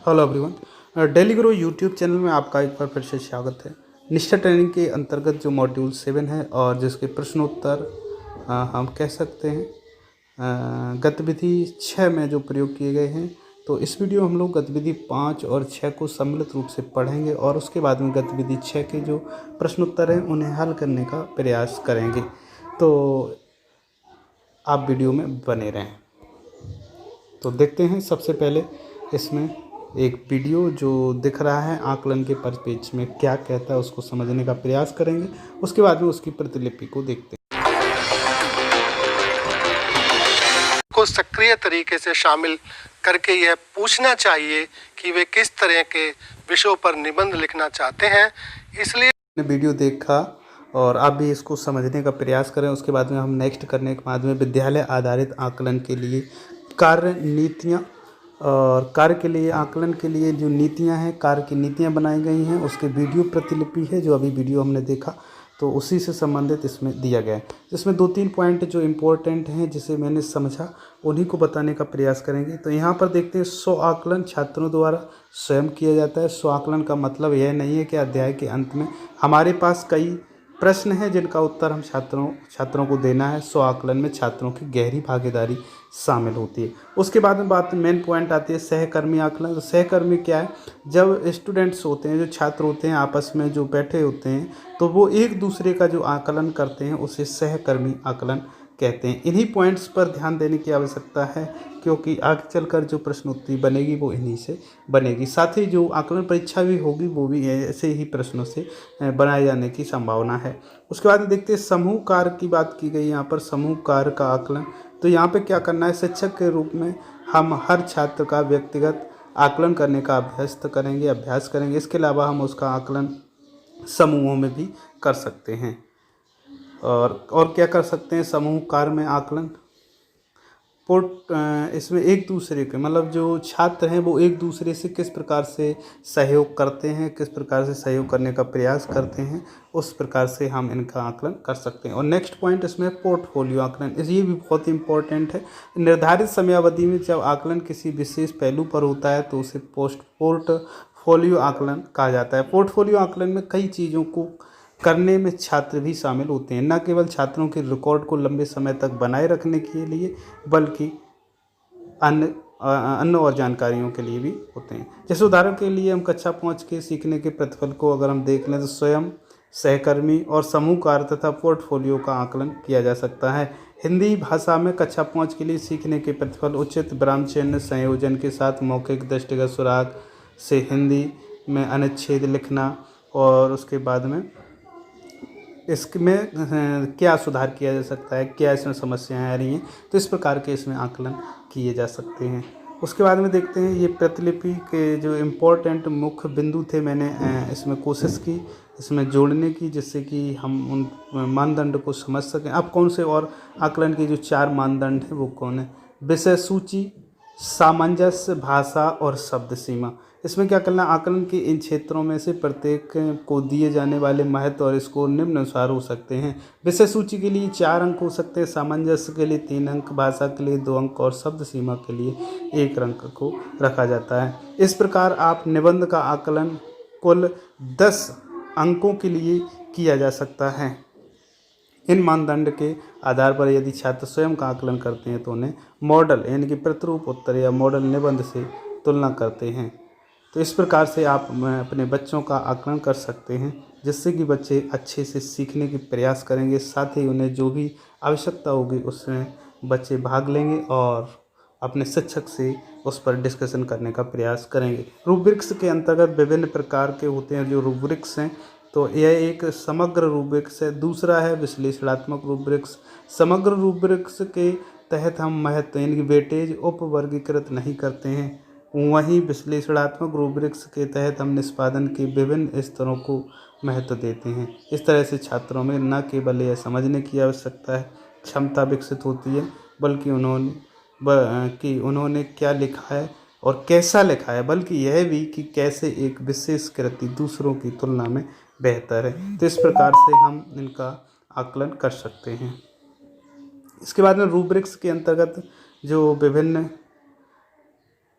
Hello everyone, daily grow YouTube channel में आपका एक बार फिर से स्वागत है। निष्ठा ट्रेनिंग के अंतर्गत जो मॉड्यूल 7 है और जिसके प्रश्नोत्तर हम कह सकते हैं गतिविधि 6 में जो प्रयोग किए गए हैं। तो इस वीडियो हम लोग गतिविधि 5 और 6 को सम्मिलित रूप से पढ़ेंगे और उसके बाद में गतिविधि 6 के जो प्रश्नोत्तर हैं उन्हें हल करने का प्रयास करेंगे। तो आप वीडियो में बने रहें। तो देखते हैं, सबसे पहले इसमें एक वीडियो जो दिख रहा है आकलन के परिप्रेक्ष्य में क्या कहता है उसको समझने का प्रयास करेंगे। उसके बाद में उसकी प्रतिलिपि को देखते हैं। को सक्रिय तरीके से शामिल करके यह पूछना चाहिए कि वे किस तरह के विषयों पर निबंध लिखना चाहते हैं। इसलिए वीडियो देखा और आप भी इसको समझने का प्रयास करें। उसके बाद में हम नेक्स्ट करने के बाद में विद्यालय आधारित आकलन के लिए कार्य नीतियाँ और कार्य के लिए आकलन के लिए जो नीतियाँ हैं, कार्य की नीतियाँ बनाई गई हैं, उसके वीडियो प्रतिलिपि है जो अभी वीडियो हमने देखा, तो उसी से संबंधित इसमें दिया गया है। जिसमें 2-3 पॉइंट जो इम्पोर्टेंट हैं जिसे मैंने समझा उन्हीं को बताने का प्रयास करेंगे। तो यहाँ पर देखते हैं, स्व आकलन छात्रों द्वारा स्वयं किया जाता है। स्व आकलन का मतलब यह नहीं है कि अध्याय के अंत में हमारे पास कई प्रश्न हैं जिनका उत्तर हम छात्रों को देना है। स्व आकलन में छात्रों की गहरी भागीदारी शामिल होती है। उसके बाद में बात मेन पॉइंट आती है सहकर्मी आकलन। तो सहकर्मी क्या है? जब स्टूडेंट्स होते हैं, जो छात्र होते हैं, आपस में जो बैठे होते हैं, तो वो एक दूसरे का जो आकलन करते हैं उसे सहकर्मी आकलन कहते हैं। इन्हीं पॉइंट्स पर ध्यान देने की आवश्यकता है क्योंकि आगे चलकर जो प्रश्नोत्तरी बनेगी वो इन्हीं से बनेगी। साथ ही जो आकलन परीक्षा भी होगी वो भी ऐसे ही प्रश्नों से बनाए जाने की संभावना है। उसके बाद देखते हैं समूह कार्य की बात की गई। यहाँ पर समूह कार्य का आकलन, तो यहाँ पे क्या करना है, शिक्षक के रूप में हम हर छात्र का व्यक्तिगत आकलन करने का अभ्यास करेंगे। इसके अलावा हम उसका आकलन समूहों में भी कर सकते हैं। और क्या कर सकते हैं समूह कार्य में आकलन? इसमें एक दूसरे के मतलब जो छात्र हैं वो एक दूसरे से किस प्रकार से सहयोग करते हैं, किस प्रकार से सहयोग करने का प्रयास करते हैं, उस प्रकार से हम इनका आकलन कर सकते हैं। और नेक्स्ट पॉइंट इसमें पोर्टफोलियो आकलन, ये भी बहुत इंपॉर्टेंट है। निर्धारित समयावधि में जब आकलन किसी विशेष पहलू पर होता है तो उसे पोर्टफोलियो आकलन कहा जाता है। पोर्टफोलियो आकलन में कई चीज़ों को करने में छात्र भी शामिल होते हैं, न केवल छात्रों के रिकॉर्ड को लंबे समय तक बनाए रखने के लिए बल्कि अन्य और जानकारियों के लिए भी होते हैं। जैसे उदाहरण के लिए हम कक्षा 5 के सीखने के प्रतिफल को अगर हम देख लें तो स्वयं, सहकर्मी और समूह कार्य तथा पोर्टफोलियो का आकलन किया जा सकता है। हिंदी भाषा में कक्षा 5 के लिए सीखने के प्रतिफल उचित विराम चिह्न संयोजन के साथ मौखिक दृष्टिगत सुराग से हिंदी में अनुच्छेद लिखना और उसके बाद में इसमें क्या सुधार किया जा सकता है, क्या इसमें समस्याएं आ रही हैं, तो इस प्रकार के इसमें आकलन किए जा सकते हैं। उसके बाद में देखते हैं ये प्रतिलिपि के जो इम्पोर्टेंट मुख्य बिंदु थे, मैंने इसमें कोशिश की इसमें जोड़ने की जिससे कि हम उन मानदंड को समझ सकें। अब कौन से और आकलन के जो 4 मानदंड हैं वो कौन है? विषय सूची, सामंजस्य, भाषा और शब्द सीमा। इसमें क्या करना, आकलन के इन क्षेत्रों में से प्रत्येक को दिए जाने वाले महत्व और स्कोर निम्नानुसार हो सकते हैं। विषय सूची के लिए 4 अंक हो सकते हैं, सामंजस्य के लिए 3 अंक, भाषा के लिए 2 अंक और शब्द सीमा के लिए 1 अंक को रखा जाता है। इस प्रकार आप निबंध का आकलन कुल 10 अंकों के लिए किया जा सकता है। इन मानदंड के आधार पर यदि छात्र स्वयं का आकलन करते हैं तो उन्हें मॉडल यानी कि प्रतिरूप उत्तर या मॉडल निबंध से तुलना करते हैं। तो इस प्रकार से आप अपने बच्चों का आकलन कर सकते हैं जिससे कि बच्चे अच्छे से सीखने की प्रयास करेंगे। साथ ही उन्हें जो भी आवश्यकता होगी उसमें बच्चे भाग लेंगे और अपने शिक्षक से उस पर डिस्कशन करने का प्रयास करेंगे। रूब्रिक्स के अंतर्गत विभिन्न प्रकार के होते हैं जो रूब्रिक्स हैं। तो यह एक समग्र रूब्रिक्स है, दूसरा है विश्लेषणात्मक रूब्रिक्स। समग्र रूब्रिक्स के तहत हम महत्व यानी कि वेटेज उपवर्गीकृत नहीं करते हैं, वहीं विश्लेषणात्मक रूब्रिक्स के तहत हम निष्पादन के विभिन्न स्तरों को महत्व देते हैं। इस तरह से छात्रों में न केवल यह समझने की आवश्यकता है क्षमता विकसित होती है बल्कि उन्होंने क्या लिखा है और कैसा लिखा है, बल्कि यह भी कि कैसे एक विशेष कृति दूसरों की तुलना में बेहतर है। तो इस प्रकार से हम इनका आकलन कर सकते हैं। इसके बाद में रूब्रिक्स के अंतर्गत जो विभिन्न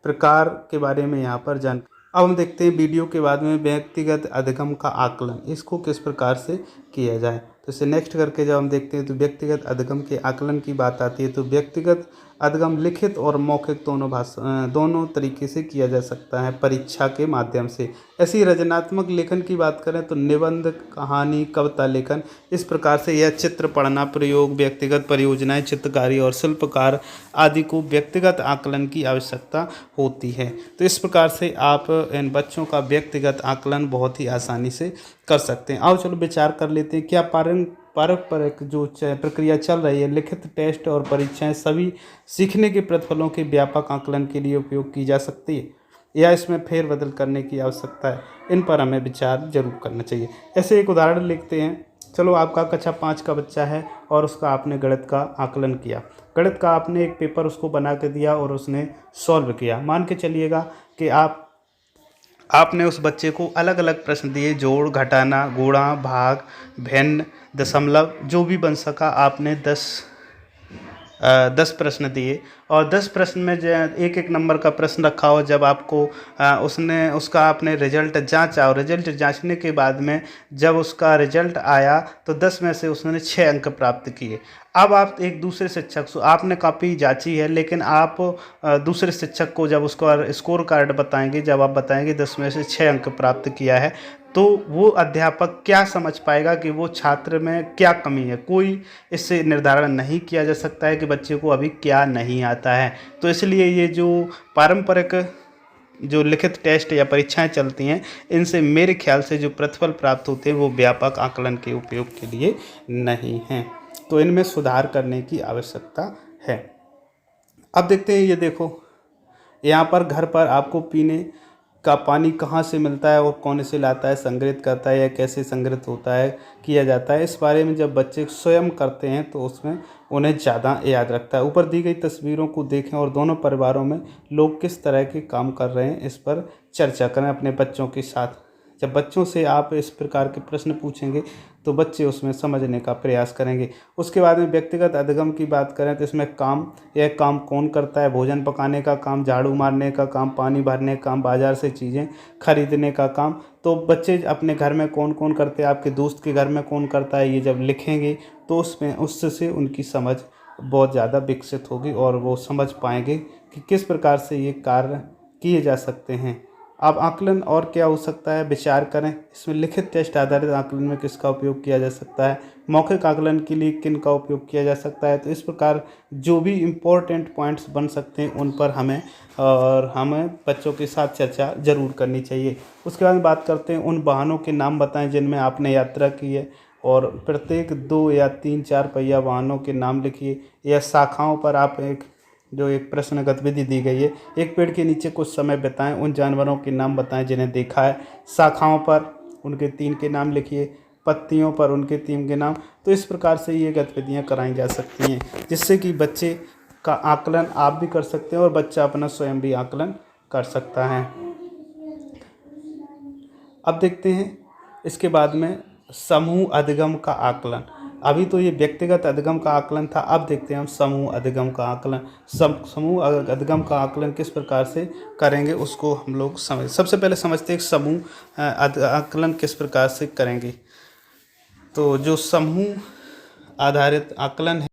प्रकार के बारे में यहाँ पर जान। अब हम देखते हैं वीडियो के बाद में व्यक्तिगत अधिगम का आकलन, इसको किस प्रकार से किया जाए। तो इसे नेक्स्ट करके जब हम देखते हैं तो व्यक्तिगत अधिगम के आकलन की बात आती है, तो व्यक्तिगत अधिगम लिखित और मौखिक दोनों तरीके से किया जा सकता है, परीक्षा के माध्यम से। ऐसी रचनात्मक लेखन की बात करें तो निबंध, कहानी, कविता लेखन, इस प्रकार से यह चित्र पढ़ना, प्रयोग, व्यक्तिगत परियोजनाएं, चित्रकारी और शिल्पकार आदि को व्यक्तिगत आकलन की आवश्यकता होती है। तो इस प्रकार से आप इन बच्चों का व्यक्तिगत आकलन बहुत ही आसानी से कर सकते हैं। आओ चलो विचार कर लेते हैं, क्या पारंपरिक जो प्रक्रिया चल रही है, लिखित टेस्ट और परीक्षाएं सभी सीखने के प्रतिफलों के व्यापक आकलन के लिए उपयोग की जा सकती है, या इसमें फेरबदल करने की आवश्यकता है? इन पर हमें विचार जरूर करना चाहिए। ऐसे एक उदाहरण लिखते हैं। चलो, आपका कक्षा 5 का बच्चा है और उसका आपने गणित का आकलन किया। गणित का आपने एक पेपर उसको बना के दिया और उसने सॉल्व किया। मान के चलिएगा कि आपने उस बच्चे को अलग अलग प्रश्न दिए, जोड़, घटाना, गुणा, भाग, भिन्न, दशमलव, जो भी बन सका आपने 10 प्रश्न दिए और 10 प्रश्न में एक एक नंबर का प्रश्न रखा हो। जब आपको उसका आपने रिजल्ट जांचा और रिजल्ट जांचने के बाद में जब उसका रिजल्ट आया तो 10 में से उसने 6 अंक प्राप्त किए। अब आप एक दूसरे शिक्षक से, आपने कॉपी जांची है लेकिन आप दूसरे शिक्षक को जब उसका स्कोर कार्ड बताएंगे, जब आप बताएंगे 10 में से 6 अंक प्राप्त किया है, तो वो अध्यापक क्या समझ पाएगा कि वो छात्र में क्या कमी है? कोई इससे निर्धारण नहीं किया जा सकता है कि बच्चे को अभी क्या नहीं आता है। तो इसलिए ये जो पारंपरिक जो लिखित टेस्ट या परीक्षाएं चलती हैं, इनसे मेरे ख्याल से जो प्रतिफल प्राप्त होते हैं वो व्यापक आकलन के उपयोग के लिए नहीं हैं। तो इनमें सुधार करने की आवश्यकता है। अब देखते हैं, ये देखो यहाँ पर घर पर आपको पीने का पानी कहाँ से मिलता है और कौन से लाता है, संग्रहित करता है या कैसे संग्रहित होता है, किया जाता है, इस बारे में जब बच्चे स्वयं करते हैं तो उसमें उन्हें ज़्यादा याद रखता है। ऊपर दी गई तस्वीरों को देखें और दोनों परिवारों में लोग किस तरह के काम कर रहे हैं इस पर चर्चा करें अपने बच्चों के साथ। जब बच्चों से आप इस प्रकार के प्रश्न पूछेंगे तो बच्चे उसमें समझने का प्रयास करेंगे। उसके बाद में व्यक्तिगत अधिगम की बात करें तो इसमें यह काम कौन करता है? भोजन पकाने का काम, झाड़ू मारने का काम, पानी भरने का काम, बाज़ार से चीज़ें खरीदने का काम। तो बच्चे अपने घर में कौन कौन करते हैं, आपके दोस्त के घर में कौन करता है, ये जब लिखेंगे तो उससे उनकी समझ बहुत ज़्यादा विकसित होगी और वो समझ पाएंगे कि किस प्रकार से ये कार्य किए जा सकते हैं। अब आकलन और क्या हो सकता है, विचार करें। इसमें लिखित टेस्ट आधारित आकलन में किसका उपयोग किया जा सकता है? मौखिक आकलन के लिए किन का उपयोग किया जा सकता है? तो इस प्रकार जो भी इम्पोर्टेंट पॉइंट्स बन सकते हैं उन पर हमें बच्चों के साथ चर्चा ज़रूर करनी चाहिए। उसके बाद बात करते हैं, उन वाहनों के नाम बताएं जिनमें आपने यात्रा की है और प्रत्येक 2 या 3-4 पहिया वाहनों के नाम लिखिए। या शाखाओं पर आप एक प्रश्न गतिविधि दी गई है, एक पेड़ के नीचे कुछ समय बिताएं, उन जानवरों के नाम बताएं जिन्हें देखा है। शाखाओं पर उनके 3 के नाम लिखिए, पत्तियों पर उनके 3 के नाम। तो इस प्रकार से ये गतिविधियां कराई जा सकती हैं जिससे कि बच्चे का आकलन आप भी कर सकते हैं और बच्चा अपना स्वयं भी आकलन कर सकता है। अब देखते हैं इसके बाद में समूह अधिगम का आकलन। अभी तो ये व्यक्तिगत अधिगम का आकलन था, अब देखते हैं हम समूह अधिगम का आकलन। समूह अधिगम का आकलन किस प्रकार से करेंगे उसको हम लोग सबसे पहले समझते हैं समूह आकलन किस प्रकार से करेंगे। तो जो समूह आधारित आकलन है,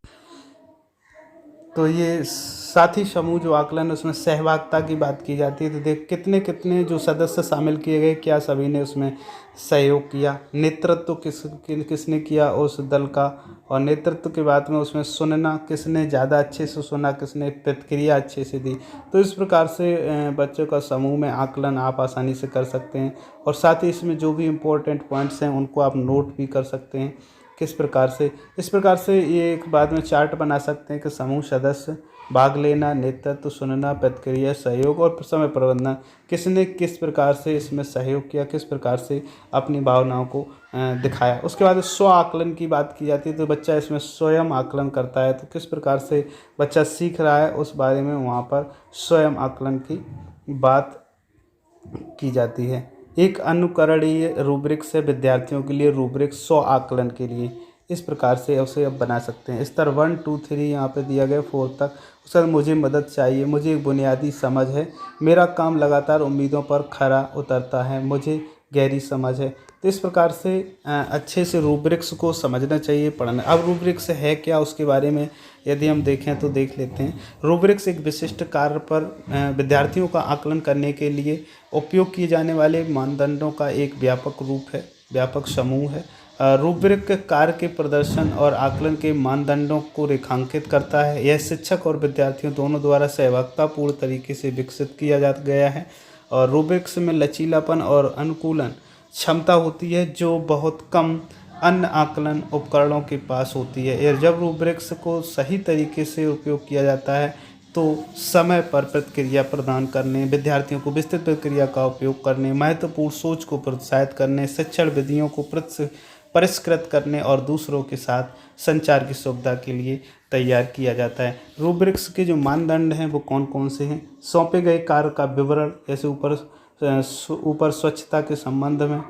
तो ये साथी समूह जो आकलन है उसमें सहभागिता की बात की जाती है। तो देख कितने जो सदस्य शामिल किए गए, क्या सभी ने उसमें सहयोग किया, नेतृत्व किसने किया उस दल का, और नेतृत्व के बाद में उसमें सुनना, किसने ज़्यादा अच्छे से सुना, किसने प्रतिक्रिया अच्छे से दी। तो इस प्रकार से बच्चों का समूह में आकलन आप आसानी से कर सकते हैं और साथ ही इसमें जो भी इम्पोर्टेंट पॉइंट्स हैं उनको आप नोट भी कर सकते हैं। किस प्रकार से, इस प्रकार से ये एक बाद में चार्ट बना सकते हैं कि समूह सदस्य, भाग लेना, नेतृत्व, सुनना, प्रतिक्रिया, सहयोग और समय प्रबंधन, किसने किस प्रकार से इसमें सहयोग किया, किस प्रकार से अपनी भावनाओं को दिखाया। उसके बाद स्व आकलन की बात की जाती है, तो बच्चा इसमें स्वयं आकलन करता है। तो किस प्रकार से बच्चा सीख रहा है उस बारे में वहाँ पर स्वयं आकलन की बात की जाती है। एक अनुकरणीय रूब्रिक से विद्यार्थियों के लिए रूब्रिक 100 आकलन के लिए इस प्रकार से उसे अब बना सकते हैं। स्तर 1, 2, 3 यहाँ पे दिया गया 4 तक, सर मुझे मदद चाहिए, मुझे एक बुनियादी समझ है, मेरा काम लगातार उम्मीदों पर खरा उतरता है, मुझे गहरी समझ है। तो इस प्रकार से अच्छे से रूब्रिक्स को समझना चाहिए, पढ़ना। अब रूब्रिक्स है क्या, उसके बारे में यदि हम देखें तो देख लेते हैं। रूब्रिक्स एक विशिष्ट कार्य पर विद्यार्थियों का आकलन करने के लिए उपयोग किए जाने वाले मानदंडों का एक व्यापक रूप है, व्यापक समूह है। रूब्रिक कार्य के प्रदर्शन और आकलन के मानदंडों को रेखांकित करता है। यह शिक्षक और विद्यार्थियों दोनों द्वारा सहभागितापूर्ण तरीके से विकसित किया जा गया है। और रूब्रिक्स में लचीलापन और अनुकूलन क्षमता होती है जो बहुत कम अन्य आकलन उपकरणों के पास होती है। और जब रूब्रिक्स को सही तरीके से उपयोग किया जाता है तो समय पर प्रतिक्रिया प्रदान करने, विद्यार्थियों को विस्तृत प्रक्रिया का उपयोग करने, महत्वपूर्ण सोच को प्रोत्साहित करने, शिक्षण विधियों को परिष्कृत करने और दूसरों के साथ संचार की सुविधा के लिए तैयार किया जाता है। रूब्रिक्स के जो मानदंड हैं वो कौन कौन से हैं? सौंपे गए कार्य का विवरण, जैसे ऊपर स्वच्छता के संबंध में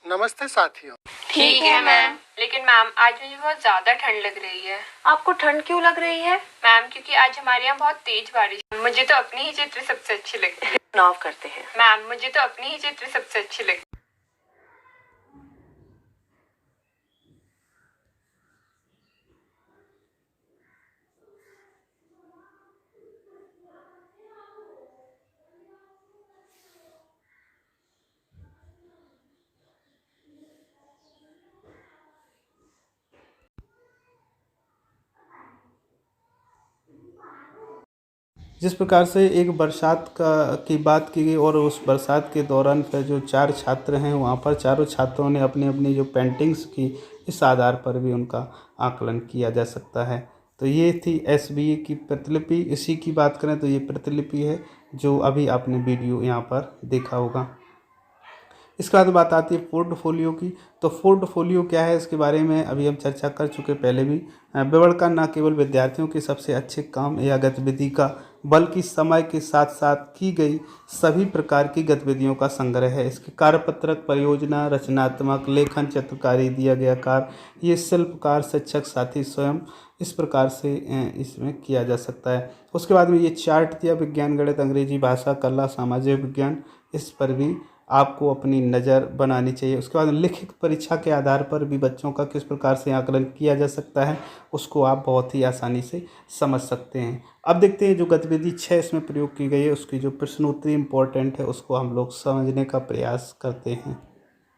नमस्ते साथियों। ठीक है मैम। लेकिन मैम आज मुझे बहुत ज्यादा ठंड लग रही है। आपको ठंड क्यों लग रही है? मैम क्योंकि आज हमारे यहाँ बहुत तेज बारिश है। मुझे तो अपनी ही चित्र सबसे अच्छी लगी। चुनाव करते हैं। मैम मुझे तो अपनी ही चित्र सबसे अच्छी लगी। जिस प्रकार से एक बरसात की बात की गई और उस बरसात के दौरान फिर जो 4 छात्र हैं वहाँ पर चारों छात्रों ने अपनी अपनी जो पेंटिंग्स की, इस आधार पर भी उनका आकलन किया जा सकता है। तो ये थी एसबीए की प्रतिलिपि। इसी की बात करें तो ये प्रतिलिपि है जो अभी आपने वीडियो यहाँ पर देखा होगा। इसके बाद बात आती है पोर्टफोलियो की। तो पोर्टफोलियो क्या है, इसके बारे में अभी हम चर्चा कर चुके पहले भी। विवरण न केवल विद्यार्थियों के सबसे अच्छे काम या गतिविधि का, बल्कि समय के साथ साथ की गई सभी प्रकार की गतिविधियों का संग्रह है। इसके कार्यपत्रक, परियोजना, रचनात्मक लेखन, चित्रकारी, दिया गया कार्य, ये शिल्पकार, शिक्षक, साथी स्वयं, इस प्रकार से इसमें किया जा सकता है। उसके बाद में ये चार्ट दिया, विज्ञान, गणित, अंग्रेजी भाषा, कला, सामाजिक विज्ञान, इस पर भी आपको अपनी नज़र बनानी चाहिए। उसके बाद लिखित परीक्षा के आधार पर भी बच्चों का किस प्रकार से आकलन किया जा सकता है, उसको आप बहुत ही आसानी से समझ सकते हैं। अब देखते हैं जो गतिविधि 6 इसमें प्रयोग की गई है, उसकी जो प्रश्नोत्तरी इम्पोर्टेंट है उसको हम लोग समझने का प्रयास करते हैं।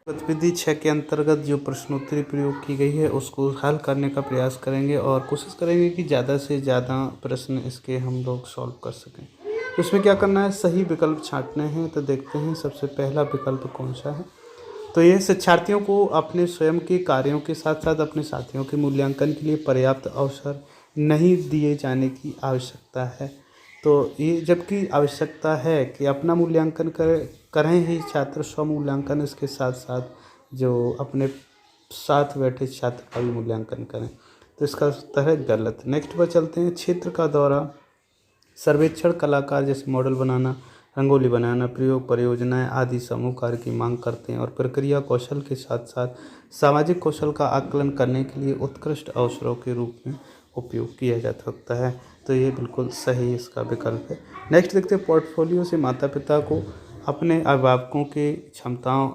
गतिविधि 6 के अंतर्गत जो प्रश्नोत्तरी प्रयोग की गई है उसको हल करने का प्रयास करेंगे और कोशिश करेंगे कि ज़्यादा से ज़्यादा प्रश्न इसके हम लोग सॉल्व कर सकें। उसमें क्या करना है, सही विकल्प छांटने हैं। तो देखते हैं सबसे पहला विकल्प कौन सा है। तो ये शिक्षार्थियों को अपने स्वयं के कार्यों के साथ साथ अपने साथियों के मूल्यांकन के लिए पर्याप्त अवसर नहीं दिए जाने की आवश्यकता है। तो ये जबकि आवश्यकता है कि अपना मूल्यांकन करें ही छात्र, स्व मूल्यांकन, इसके साथ साथ जो अपने साथ बैठे छात्र का भी मूल्यांकन करें। तो इसका उत्तर है गलत। नेक्स्ट पर चलते हैं। क्षेत्र का दौरा, सर्वेक्षण, कलाकार जैसे मॉडल बनाना, रंगोली बनाना, प्रयोग, परियोजनाएं आदि समूह कार्य की मांग करते हैं और प्रक्रिया कौशल के साथ साथ सामाजिक कौशल का आकलन करने के लिए उत्कृष्ट अवसरों के रूप में उपयोग किया जा सकता है। तो ये बिल्कुल सही इसका विकल्प है। नेक्स्ट देखते हैं, पोर्टफोलियो से माता पिता को अपने अभिभावकों की क्षमताओं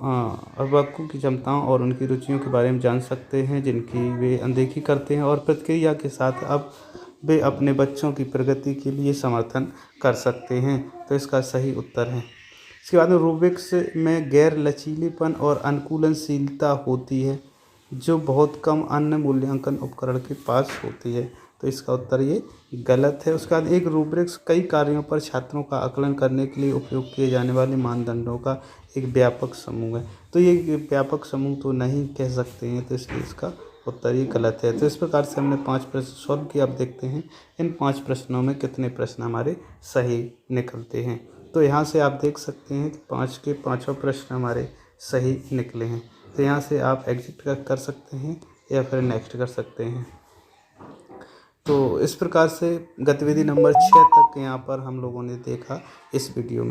और उनकी रुचियों के बारे में जान सकते हैं जिनकी वे अनदेखी करते हैं, और प्रतिक्रिया के साथ अब वे अपने बच्चों की प्रगति के लिए समर्थन कर सकते हैं। तो इसका सही उत्तर है। इसके बाद में रूब्रिक्स में गैर लचीलेपन और अनुकूलनशीलता होती है जो बहुत कम अन्य मूल्यांकन उपकरण के पास होती है। तो इसका उत्तर ये गलत है। उसके बाद एक रूब्रिक्स कई कार्यों पर छात्रों का आकलन करने के लिए उपयोग किए जाने वाले मानदंडों का एक व्यापक समूह है। तो ये व्यापक समूह तो नहीं कह सकते हैं, तो इसलिए इसका उत्तर ये गलत है। तो इस प्रकार से हमने 5 प्रश्न सॉल्व किए। अब देखते हैं इन 5 प्रश्नों में कितने प्रश्न हमारे सही निकलते हैं। तो यहाँ से आप देख सकते हैं कि 5 के 5 प्रश्न हमारे सही निकले हैं। तो यहाँ से आप एग्जिट कर सकते हैं या फिर नेक्स्ट कर सकते हैं। तो इस प्रकार से गतिविधि नंबर 6 तक यहाँ पर हम लोगों ने देखा इस वीडियो में।